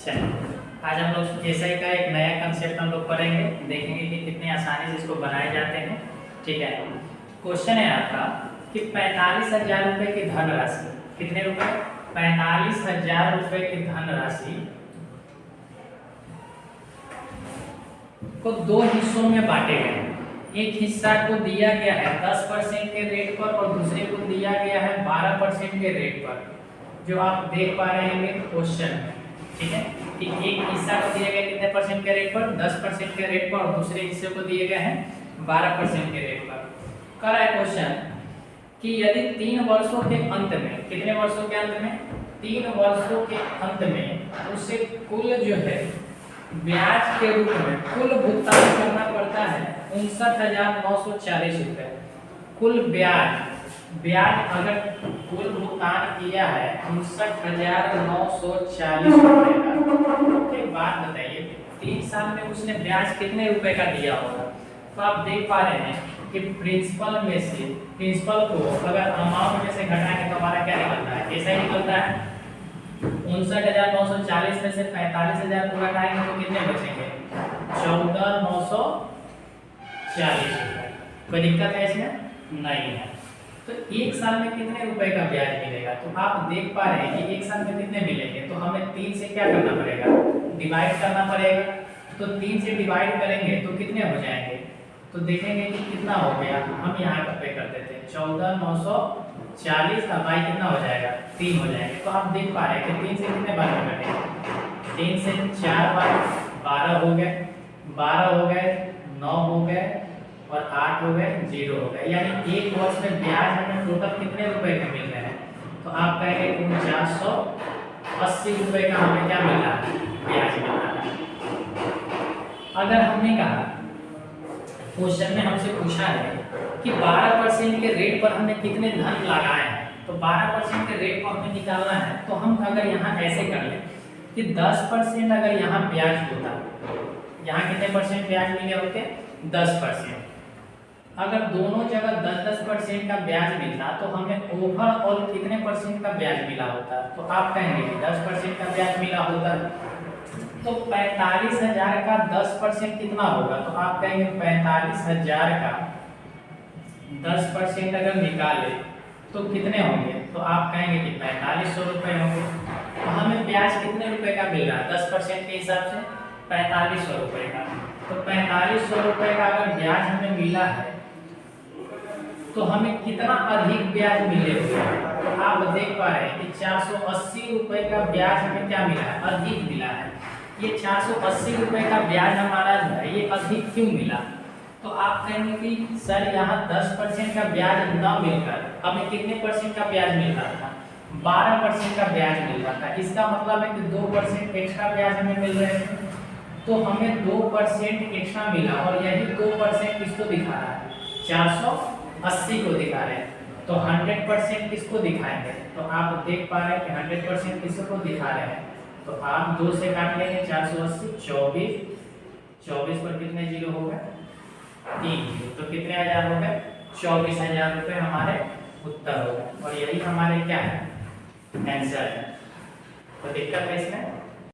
चलिए आज हम लोग एसआई का एक नया कंसेप्ट हम लोग पढ़ेंगे, देखेंगे कि कितनी आसानी से इसको बनाए जाते हैं। ठीक है, क्वेश्चन है आपका कि 45,000 रुपये की धनराशि, कितने रुपए? 45,000 रुपये की धनराशि को दो हिस्सों में बांटे गए हैं। एक हिस्सा को दिया गया है 10% के रेट पर और दूसरे को दिया गया है 12% के रेट पर, जो आप देख पा रहे हैं क्वेश्चन में। ठीक है, कि एक हिस्सा को दिया गया कितने परसेंट के रेट पर? 10% के रेट पर, और दूसरे हिस्से को दिए गए हैं 12% के रेट पर। कर रहा है क्वेश्चन कि यदि 3 वर्षों के अंत में, कितने वर्षों के अंत में? 3 वर्षों के अंत में उसे कुल जो है ब्याज के रूप में कुल भुगतान करना पड़ता है 59,940 रुपये। कुल ब्याज अगर कुल भुगतान किया है 59,940 रुपये का, एक बात बताइए 3 साल में उसने ब्याज कितने रुपए का दिया होगा? तो आप देख पा रहे हैं कि प्रिंसिपल में से, प्रिंसिपल को अगर अमाउंट में से घटाएंगे तो हमारा क्या निकलता है? ऐसा ही निकलता है। 59,940 में से 45,000 को घटाएंगे तो कितने बचेंगे? 14,940 रुपये। कोई दिक्कत है इसमें? नहीं है। तो एक साल में कितने रुपए का ब्याज मिलेगा? तो आप देख पा रहे हैं कि एक साल में कितने मिलेंगे, तो हमें 3 से क्या करना पड़ेगा? डिवाइड करना पड़ेगा। तो 3 से डिवाइड करेंगे तो कितने हो जाएंगे? तो देखेंगे कि कितना हो गया। हम यहाँ पे कर देते हैं 14,940 का बाई कितना हो जाएगा? 3 हो जाएंगे। तो आप देख पा रहे हैं कि 3 से कितने बार में कटेंगे? 3 से 4 बार, 12 हो गए, 12 हो गए, 9 हो गए और 8 हो गए, 0 हो गए। यानी एक वर्ष में ब्याज हमें टोटल कितने रुपए के मिल रहे हैं? तो आप कहेंगे 4980 रुपए का हमें क्या मिल रहा है? ब्याज मिल रहा है। अगर हमने कहा, क्वेश्चन में हमसे पूछा है कि 12% के रेट पर हमने कितने धन लगाए हैं, तो 12% के रेट को हमें निकालना है। तो हम अगर यहाँ ऐसे कर लें कि 10% अगर यहाँ ब्याज होता, यहाँ कितने परसेंट ब्याज मिले होते? 10%। अगर दोनों जगह 10% का ब्याज मिलता तो हमें ओवरऑल कितने परसेंट का ब्याज मिला होता? तो आप कहेंगे कि 10% का ब्याज मिला होता, तो 45,000 का 10% कितना होगा? तो आप कहेंगे 45,000 का 10% अगर निकाले तो कितने होंगे? तो आप कहेंगे कि 4500 रुपये होंगे। तो हमें ब्याज कितने रुपए का मिल रहा है 10% के हिसाब से? 4500 रुपये का। तो 4500 रुपये का अगर ब्याज हमें मिला है तो हमें कितना अधिक ब्याज मिले हुए? तो आप देख पा रहे हैं कि 480 रुपये का ब्याज हमें क्या मिला है? अधिक मिला है। ये 480 रुपये का ब्याज हमारा जो है ये अधिक क्यों मिला? तो आप कहेंगे कि सर यहाँ 10% का ब्याज न मिलकर हमें कितने परसेंट का ब्याज मिल रहा था? 12% का ब्याज मिल रहा था। इसका मतलब है कि 2% एक्स्ट्रा ब्याज हमें मिल रहे थे। तो हमें 2% एक्स्ट्रा मिला और यही 2% किसको दिखा रहा है? 480 को दिखा रहे हैं। तो 100% किसको दिखाएंगे? तो आप देख पा रहे हैं कि 100% किसको दिखा रहे हैं? तो आप 2 से काट लेंगे 480, 24 पर कितने जीरो हो गए? 3 जीरो। तो कितने हजार हो गए? 24,000 रुपये हमारे उत्तर हो गए। और यही हमारे क्या है? आंसर है। तो दिक्कत है इसमें?